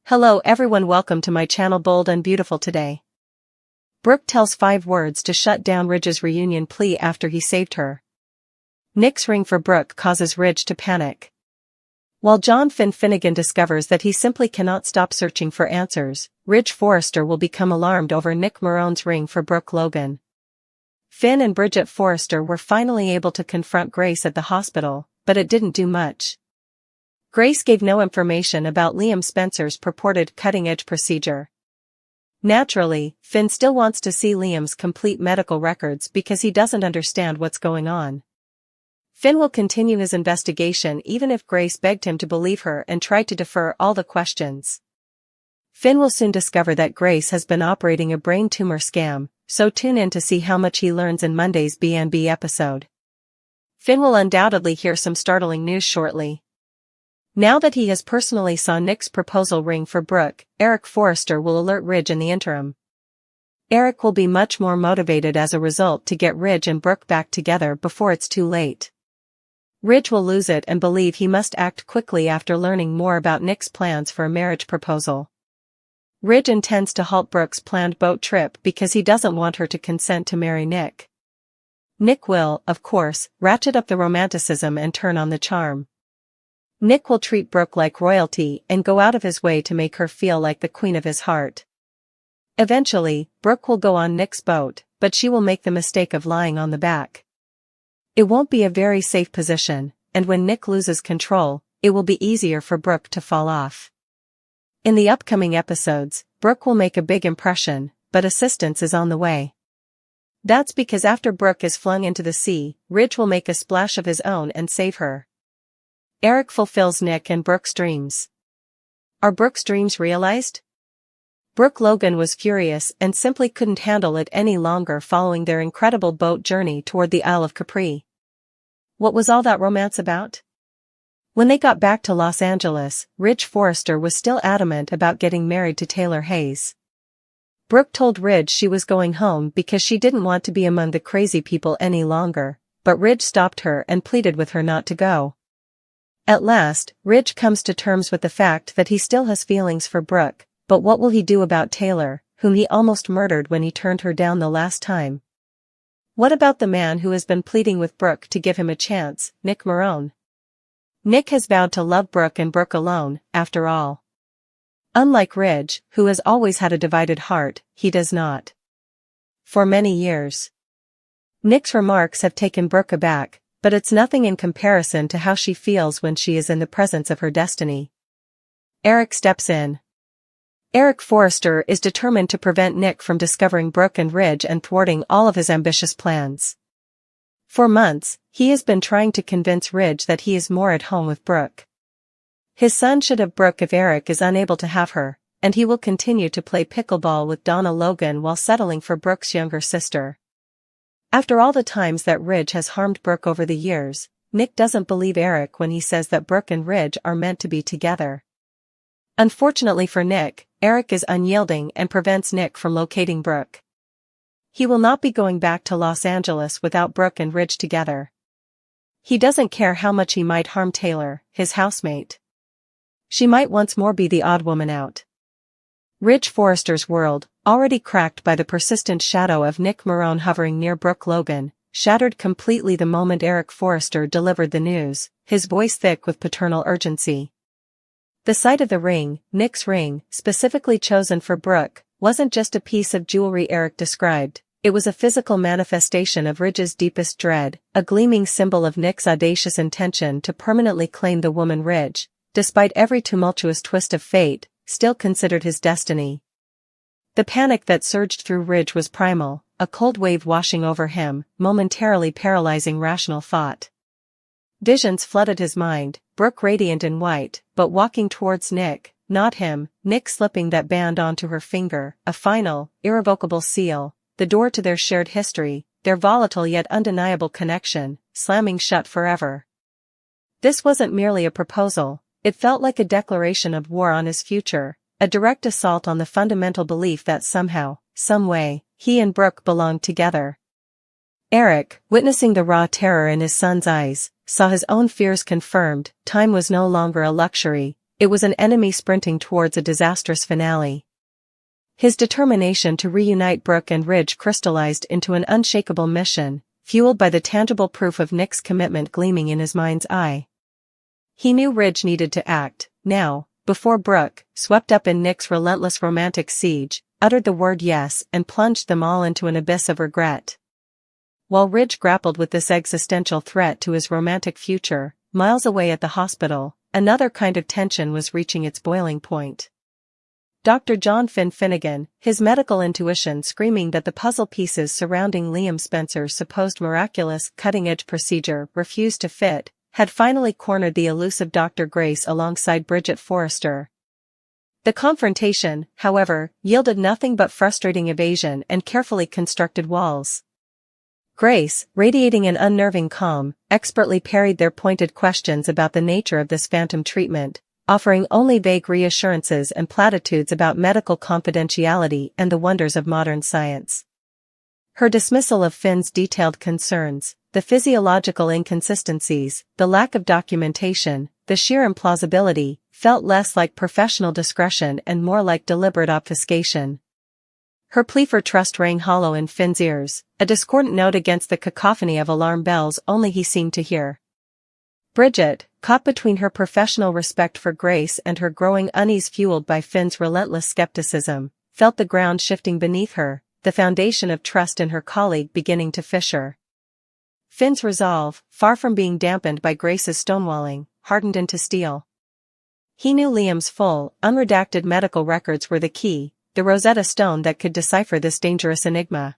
Hello everyone, welcome to my channel Bold and Beautiful. Today, Brooke tells 5 words to shut down Ridge's reunion plea after he saved her. Nick's ring for Brooke causes Ridge to panic. While John Finnegan discovers that he simply cannot stop searching for answers, Ridge Forrester will become alarmed over Nick Marone's ring for Brooke Logan. Finn and Bridget Forrester were finally able to confront Grace at the hospital, but it didn't do much. Grace gave no information about Liam Spencer's purported cutting-edge procedure. Naturally, Finn still wants to see Liam's complete medical records because he doesn't understand what's going on. Finn will continue his investigation even if Grace begged him to believe her and tried to defer all the questions. Finn will soon discover that Grace has been operating a brain tumor scam, so tune in to see how much he learns in Monday's B&B episode. Finn will undoubtedly hear some startling news shortly. Now that he has personally saw Nick's proposal ring for Brooke, Eric Forrester will alert Ridge in the interim. Eric will be much more motivated as a result to get Ridge and Brooke back together before it's too late. Ridge will lose it and believe he must act quickly after learning more about Nick's plans for a marriage proposal. Ridge intends to halt Brooke's planned boat trip because he doesn't want her to consent to marry Nick. Nick will, of course, ratchet up the romanticism and turn on the charm. Nick will treat Brooke like royalty and go out of his way to make her feel like the queen of his heart. Eventually, Brooke will go on Nick's boat, but she will make the mistake of lying on the back. It won't be a very safe position, and when Nick loses control, it will be easier for Brooke to fall off. In the upcoming episodes, Brooke will make a big impression, but assistance is on the way. That's because after Brooke is flung into the sea, Ridge will make a splash of his own and save her. Eric fulfills Nick and Brooke's dreams. Are Brooke's dreams realized? Brooke Logan was furious and simply couldn't handle it any longer following their incredible boat journey toward the Isle of Capri. What was all that romance about? When they got back to Los Angeles, Ridge Forrester was still adamant about getting married to Taylor Hayes. Brooke told Ridge she was going home because she didn't want to be among the crazy people any longer, but Ridge stopped her and pleaded with her not to go. At last, Ridge comes to terms with the fact that he still has feelings for Brooke, but what will he do about Taylor, whom he almost murdered when he turned her down the last time? What about the man who has been pleading with Brooke to give him a chance, Nick Marone? Nick has vowed to love Brooke and Brooke alone, after all. Unlike Ridge, who has always had a divided heart, he does not. For many years. Nick's remarks have taken Brooke aback, but it's nothing in comparison to how she feels when she is in the presence of her destiny. Eric steps in. Eric Forrester is determined to prevent Nick from discovering Brooke and Ridge and thwarting all of his ambitious plans. For months, he has been trying to convince Ridge that he is more at home with Brooke. His son should have Brooke if Eric is unable to have her, and he will continue to play pickleball with Donna Logan while settling for Brooke's younger sister. After all the times that Ridge has harmed Brooke over the years, Nick doesn't believe Eric when he says that Brooke and Ridge are meant to be together. Unfortunately for Nick, Eric is unyielding and prevents Nick from locating Brooke. He will not be going back to Los Angeles without Brooke and Ridge together. He doesn't care how much he might harm Taylor, his housemate. She might once more be the odd woman out. Ridge Forrester's world, already cracked by the persistent shadow of Nick Marone hovering near Brooke Logan, shattered completely the moment Eric Forrester delivered the news, his voice thick with paternal urgency. The sight of the ring, Nick's ring, specifically chosen for Brooke, wasn't just a piece of jewelry Eric described, it was a physical manifestation of Ridge's deepest dread, a gleaming symbol of Nick's audacious intention to permanently claim the woman Ridge, despite every tumultuous twist of fate, still considered his destiny. The panic that surged through Ridge was primal, a cold wave washing over him, momentarily paralyzing rational thought. Visions flooded his mind, Brooke radiant in white, but walking towards Nick, not him, Nick slipping that band onto her finger, a final, irrevocable seal, the door to their shared history, their volatile yet undeniable connection, slamming shut forever. This wasn't merely a proposal, it felt like a declaration of war on his future, a direct assault on the fundamental belief that somehow, some way, he and Brooke belonged together. Eric, witnessing the raw terror in his son's eyes, saw his own fears confirmed. Time was no longer a luxury, it was an enemy sprinting towards a disastrous finale. His determination to reunite Brooke and Ridge crystallized into an unshakable mission, fueled by the tangible proof of Nick's commitment gleaming in his mind's eye. He knew Ridge needed to act, now, before Brooke, swept up in Nick's relentless romantic siege, uttered the word yes and plunged them all into an abyss of regret. While Ridge grappled with this existential threat to his romantic future, miles away at the hospital, another kind of tension was reaching its boiling point. Dr. John Finnegan, his medical intuition screaming that the puzzle pieces surrounding Liam Spencer's supposed miraculous cutting-edge procedure refused to fit, had finally cornered the elusive Dr. Grace alongside Bridget Forrester. The confrontation, however, yielded nothing but frustrating evasion and carefully constructed walls. Grace, radiating an unnerving calm, expertly parried their pointed questions about the nature of this phantom treatment, offering only vague reassurances and platitudes about medical confidentiality and the wonders of modern science. Her dismissal of Finn's detailed concerns, the physiological inconsistencies, the lack of documentation, the sheer implausibility, felt less like professional discretion and more like deliberate obfuscation. Her plea for trust rang hollow in Finn's ears, a discordant note against the cacophony of alarm bells only he seemed to hear. Bridget, caught between her professional respect for Grace and her growing unease fueled by Finn's relentless skepticism, felt the ground shifting beneath her, the foundation of trust in her colleague beginning to fissure. Finn's resolve, far from being dampened by Grace's stonewalling, hardened into steel. He knew Liam's full, unredacted medical records were the key, the Rosetta Stone that could decipher this dangerous enigma.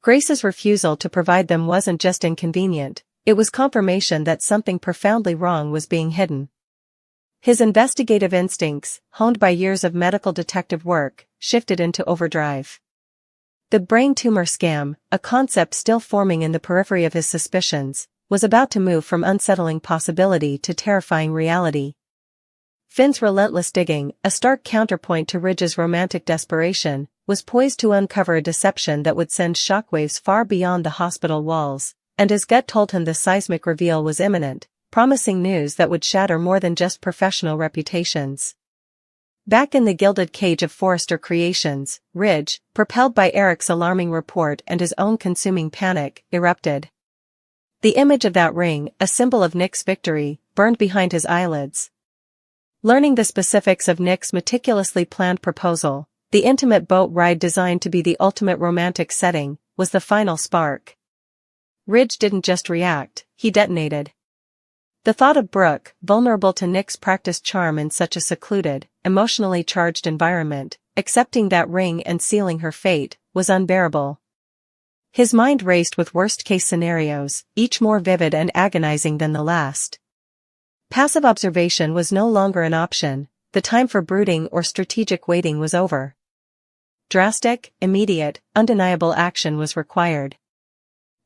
Grace's refusal to provide them wasn't just inconvenient, it was confirmation that something profoundly wrong was being hidden. His investigative instincts, honed by years of medical detective work, shifted into overdrive. The brain tumor scam, a concept still forming in the periphery of his suspicions, was about to move from unsettling possibility to terrifying reality. Finn's relentless digging, a stark counterpoint to Ridge's romantic desperation, was poised to uncover a deception that would send shockwaves far beyond the hospital walls, and his gut told him the seismic reveal was imminent, promising news that would shatter more than just professional reputations. Back in the gilded cage of Forrester Creations, Ridge, propelled by Eric's alarming report and his own consuming panic, erupted. The image of that ring, a symbol of Nick's victory, burned behind his eyelids. Learning the specifics of Nick's meticulously planned proposal, the intimate boat ride designed to be the ultimate romantic setting, was the final spark. Ridge didn't just react, he detonated. The thought of Brooke, vulnerable to Nick's practiced charm in such a secluded, emotionally charged environment, accepting that ring and sealing her fate, was unbearable. His mind raced with worst-case scenarios, each more vivid and agonizing than the last. Passive observation was no longer an option, the time for brooding or strategic waiting was over. Drastic, immediate, undeniable action was required.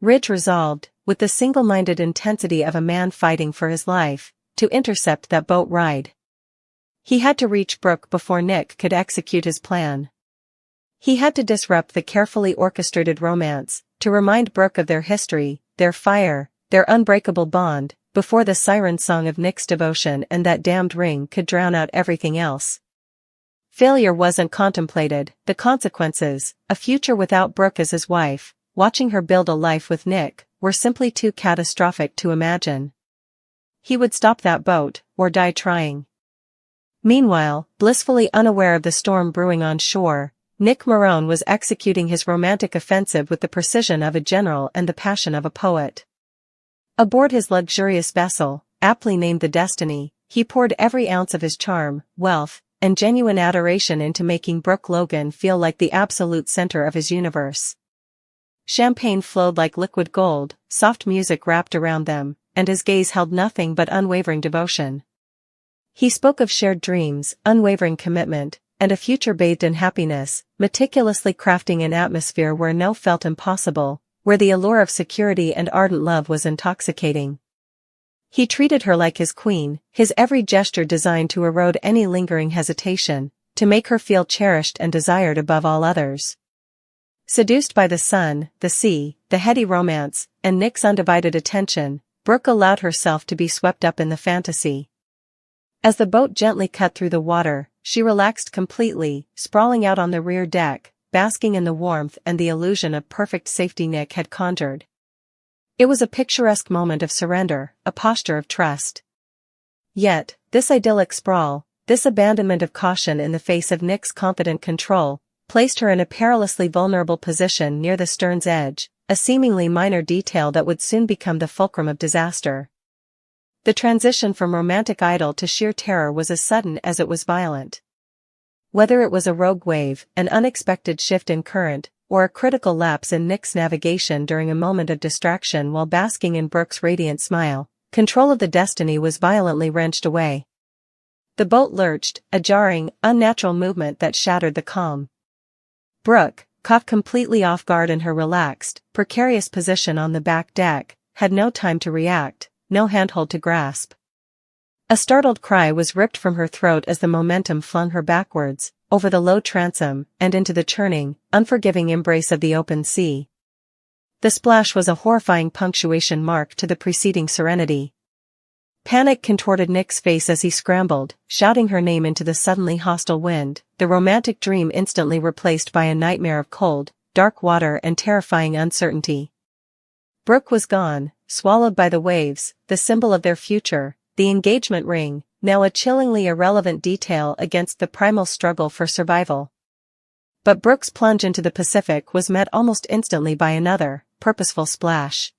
Ridge resolved, with the single-minded intensity of a man fighting for his life, to intercept that boat ride. He had to reach Brooke before Nick could execute his plan. He had to disrupt the carefully orchestrated romance, to remind Brooke of their history, their fire, their unbreakable bond, before the siren song of Nick's devotion and that damned ring could drown out everything else. Failure wasn't contemplated, the consequences, a future without Brooke as his wife, watching her build a life with Nick, were simply too catastrophic to imagine. He would stop that boat, or die trying. Meanwhile, blissfully unaware of the storm brewing on shore, Nick Marone was executing his romantic offensive with the precision of a general and the passion of a poet. Aboard his luxurious vessel, aptly named the Destiny, he poured every ounce of his charm, wealth, and genuine adoration into making Brooke Logan feel like the absolute center of his universe. Champagne flowed like liquid gold, soft music wrapped around them, and his gaze held nothing but unwavering devotion. He spoke of shared dreams, unwavering commitment, and a future bathed in happiness, meticulously crafting an atmosphere where no felt impossible, where the allure of security and ardent love was intoxicating. He treated her like his queen, his every gesture designed to erode any lingering hesitation, to make her feel cherished and desired above all others. Seduced by the sun, the sea, the heady romance, and Nick's undivided attention, Brooke allowed herself to be swept up in the fantasy. As the boat gently cut through the water, she relaxed completely, sprawling out on the rear deck, basking in the warmth and the illusion of perfect safety Nick had conjured. It was a picturesque moment of surrender, a posture of trust. Yet, this idyllic sprawl, this abandonment of caution in the face of Nick's confident control, placed her in a perilously vulnerable position near the stern's edge, a seemingly minor detail that would soon become the fulcrum of disaster. The transition from romantic idyll to sheer terror was as sudden as it was violent. Whether it was a rogue wave, an unexpected shift in current, or a critical lapse in Nick's navigation during a moment of distraction while basking in Brooke's radiant smile, control of the Destiny was violently wrenched away. The boat lurched, a jarring, unnatural movement that shattered the calm. Brooke, caught completely off guard in her relaxed, precarious position on the back deck, had no time to react, no handhold to grasp. A startled cry was ripped from her throat as the momentum flung her backwards, over the low transom, and into the churning, unforgiving embrace of the open sea. The splash was a horrifying punctuation mark to the preceding serenity. Panic contorted Nick's face as he scrambled, shouting her name into the suddenly hostile wind, the romantic dream instantly replaced by a nightmare of cold, dark water and terrifying uncertainty. Brooke was gone, swallowed by the waves, the symbol of their future, the engagement ring, now a chillingly irrelevant detail against the primal struggle for survival. But Brooke's plunge into the Pacific was met almost instantly by another, purposeful splash.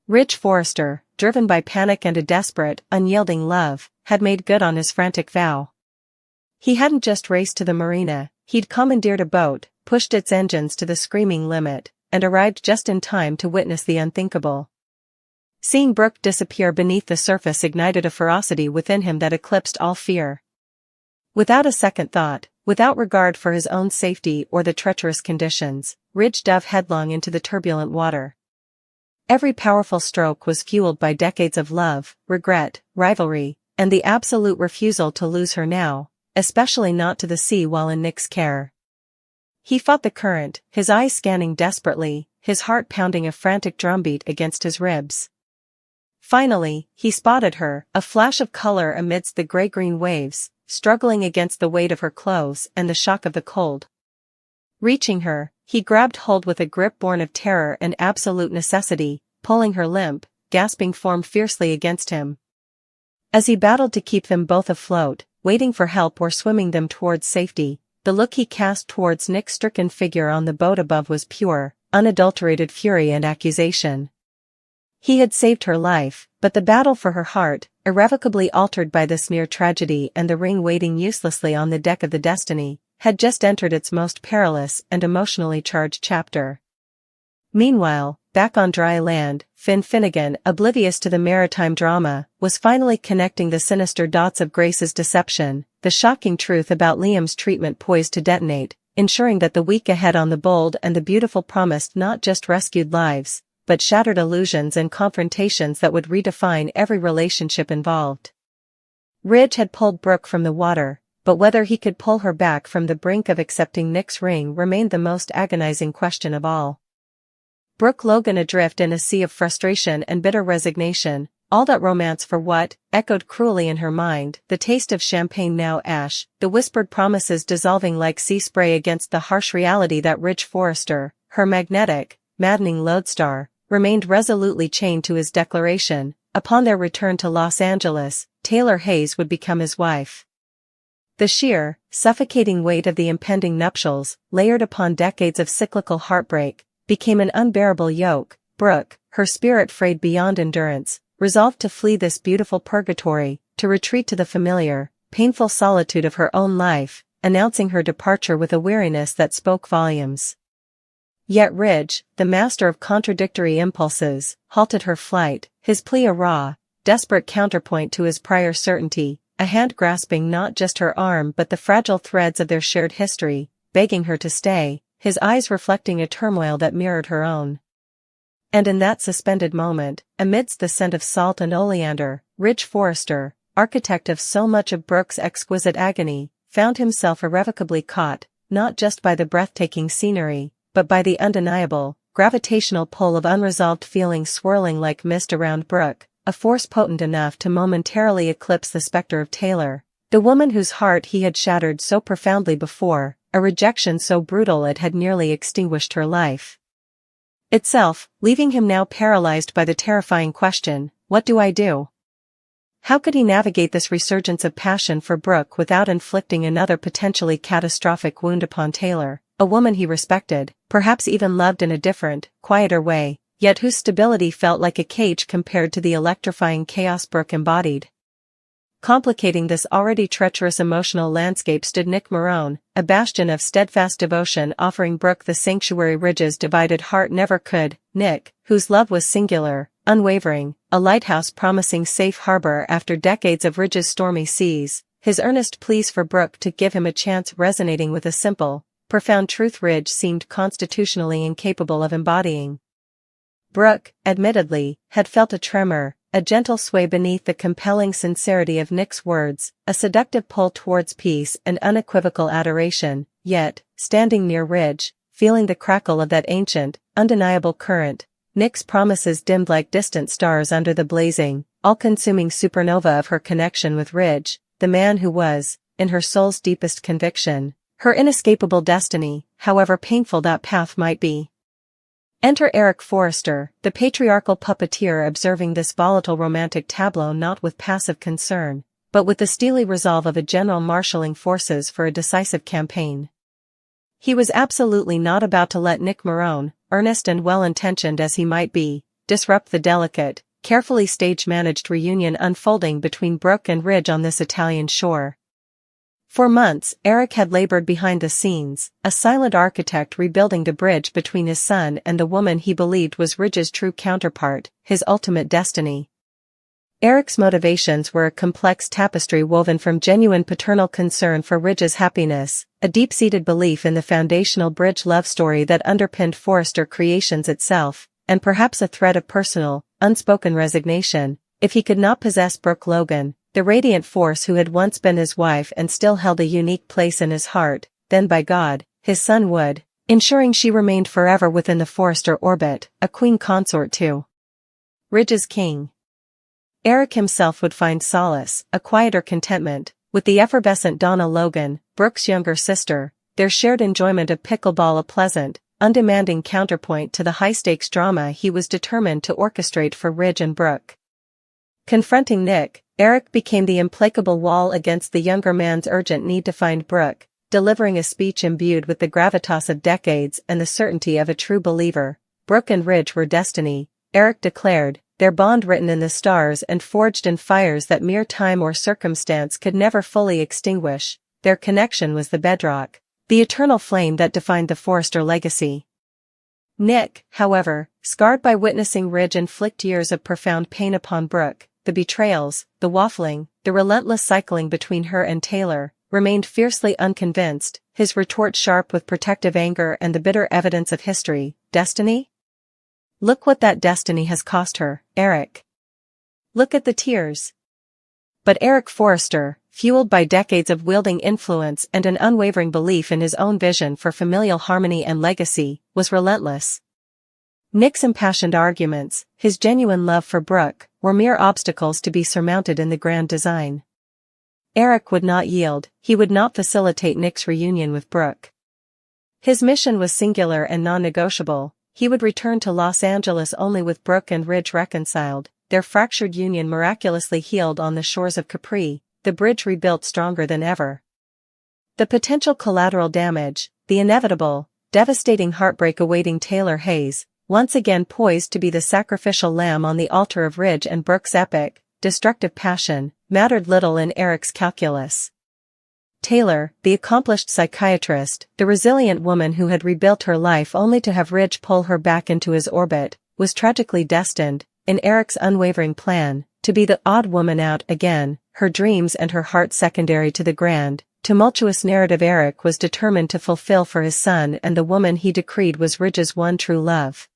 Ridge Forrester, driven by panic and a desperate, unyielding love, had made good on his frantic vow. He hadn't just raced to the marina, he'd commandeered a boat, pushed its engines to the screaming limit, and arrived just in time to witness the unthinkable. Seeing Brooke disappear beneath the surface ignited a ferocity within him that eclipsed all fear. Without a second thought, without regard for his own safety or the treacherous conditions, Ridge dove headlong into the turbulent water. Every powerful stroke was fueled by decades of love, regret, rivalry, and the absolute refusal to lose her now, especially not to the sea while in Nick's care. He fought the current, his eyes scanning desperately, his heart pounding a frantic drumbeat against his ribs. Finally, he spotted her, a flash of color amidst the gray-green waves, struggling against the weight of her clothes and the shock of the cold. Reaching her, he grabbed hold with a grip born of terror and absolute necessity, pulling her limp, gasping form fiercely against him. As he battled to keep them both afloat, waiting for help or swimming them towards safety, the look he cast towards Nick's stricken figure on the boat above was pure, unadulterated fury and accusation. He had saved her life, but the battle for her heart, irrevocably altered by this near tragedy and the ring waiting uselessly on the deck of the Destiny, had just entered its most perilous and emotionally charged chapter. Meanwhile, back on dry land, Finn Finnegan, oblivious to the maritime drama, was finally connecting the sinister dots of Grace's deception, the shocking truth about Liam's treatment poised to detonate, ensuring that the week ahead on the Bold and the Beautiful promised not just rescued lives, but shattered illusions and confrontations that would redefine every relationship involved. Ridge had pulled Brooke from the water, but whether he could pull her back from the brink of accepting Nick's ring remained the most agonizing question of all. Brooke Logan adrift in a sea of frustration and bitter resignation, all that romance for what, echoed cruelly in her mind, the taste of champagne now ash, the whispered promises dissolving like sea spray against the harsh reality that Ridge Forrester, her magnetic, maddening lodestar, remained resolutely chained to his declaration, upon their return to Los Angeles, Taylor Hayes would become his wife. The sheer, suffocating weight of the impending nuptials, layered upon decades of cyclical heartbreak, became an unbearable yoke. Brooke, her spirit frayed beyond endurance, resolved to flee this beautiful purgatory, to retreat to the familiar, painful solitude of her own life, announcing her departure with a weariness that spoke volumes. Yet Ridge, the master of contradictory impulses, halted her flight, his plea a raw, desperate counterpoint to his prior certainty, a hand grasping not just her arm but the fragile threads of their shared history, begging her to stay, his eyes reflecting a turmoil that mirrored her own. And in that suspended moment, amidst the scent of salt and oleander, Ridge Forrester, architect of so much of Brooke's exquisite agony, found himself irrevocably caught, not just by the breathtaking scenery, but by the undeniable, gravitational pull of unresolved feelings swirling like mist around Brooke, a force potent enough to momentarily eclipse the specter of Taylor, the woman whose heart he had shattered so profoundly before, a rejection so brutal it had nearly extinguished her life itself, leaving him now paralyzed by the terrifying question, what do I do? How could he navigate this resurgence of passion for Brooke without inflicting another potentially catastrophic wound upon Taylor, a woman he respected, perhaps even loved in a different, quieter way, yet whose stability felt like a cage compared to the electrifying chaos Brooke embodied? Complicating this already treacherous emotional landscape stood Nick Marone, a bastion of steadfast devotion offering Brooke the sanctuary Ridge's divided heart never could. Nick, whose love was singular, unwavering, a lighthouse promising safe harbor after decades of Ridge's stormy seas, his earnest pleas for Brooke to give him a chance resonating with a simple, profound truth Ridge seemed constitutionally incapable of embodying. Brooke, admittedly, had felt a tremor, a gentle sway beneath the compelling sincerity of Nick's words, a seductive pull towards peace and unequivocal adoration, yet, standing near Ridge, feeling the crackle of that ancient, undeniable current, Nick's promises dimmed like distant stars under the blazing, all-consuming supernova of her connection with Ridge, the man who was, in her soul's deepest conviction, her inescapable destiny, however painful that path might be. Enter Eric Forrester, the patriarchal puppeteer observing this volatile romantic tableau not with passive concern, but with the steely resolve of a general marshalling forces for a decisive campaign. He was absolutely not about to let Nick Marone, earnest and well-intentioned as he might be, disrupt the delicate, carefully stage-managed reunion unfolding between Brooke and Ridge on this Italian shore. For months, Eric had labored behind the scenes, a silent architect rebuilding the bridge between his son and the woman he believed was Ridge's true counterpart, his ultimate destiny. Eric's motivations were a complex tapestry woven from genuine paternal concern for Ridge's happiness, a deep-seated belief in the foundational bridge love story that underpinned Forrester Creations itself, and perhaps a thread of personal, unspoken resignation, if he could not possess Brooke Logan, the radiant force who had once been his wife and still held a unique place in his heart, then by God, his son would, ensuring she remained forever within the Forrester orbit, a queen consort to Ridge's king. Eric himself would find solace, a quieter contentment, with the effervescent Donna Logan, Brooke's younger sister, their shared enjoyment of pickleball a pleasant, undemanding counterpoint to the high-stakes drama he was determined to orchestrate for Ridge and Brooke. Confronting Nick, Eric became the implacable wall against the younger man's urgent need to find Brooke, delivering a speech imbued with the gravitas of decades and the certainty of a true believer. Brooke and Ridge were destiny, Eric declared, their bond written in the stars and forged in fires that mere time or circumstance could never fully extinguish. Their connection was the bedrock, the eternal flame that defined the Forrester legacy. Nick, however, scarred by witnessing Ridge inflict years of profound pain upon Brooke, the betrayals, the waffling, the relentless cycling between her and Taylor, remained fiercely unconvinced, his retort sharp with protective anger and the bitter evidence of history. Destiny? Look what that destiny has cost her, Eric. Look at the tears. But Eric Forrester, fueled by decades of wielding influence and an unwavering belief in his own vision for familial harmony and legacy, was relentless. Nick's impassioned arguments, his genuine love for Brooke, were mere obstacles to be surmounted in the grand design. Eric would not yield, he would not facilitate Nick's reunion with Brooke. His mission was singular and non-negotiable, he would return to Los Angeles only with Brooke and Ridge reconciled, their fractured union miraculously healed on the shores of Capri, the bridge rebuilt stronger than ever. The potential collateral damage, the inevitable, devastating heartbreak awaiting Taylor Hayes, once again poised to be the sacrificial lamb on the altar of Ridge and Brooke's epic, destructive passion, mattered little in Eric's calculus. Taylor, the accomplished psychiatrist, the resilient woman who had rebuilt her life only to have Ridge pull her back into his orbit, was tragically destined, in Eric's unwavering plan, to be the odd woman out again, her dreams and her heart secondary to the grand, tumultuous narrative Eric was determined to fulfill for his son and the woman he decreed was Ridge's one true love.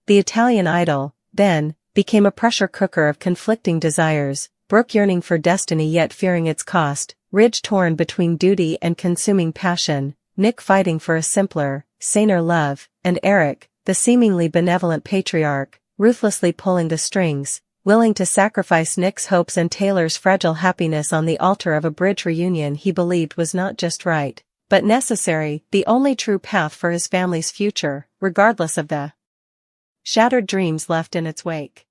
The Italian idol, then, became a pressure cooker of conflicting desires, Brooke yearning for destiny yet fearing its cost, Ridge torn between duty and consuming passion, Nick fighting for a simpler, saner love, and Eric, the seemingly benevolent patriarch, ruthlessly pulling the strings, willing to sacrifice Nick's hopes and Taylor's fragile happiness on the altar of a bridge reunion he believed was not just right, but necessary, the only true path for his family's future, regardless of the shattered dreams left in its wake.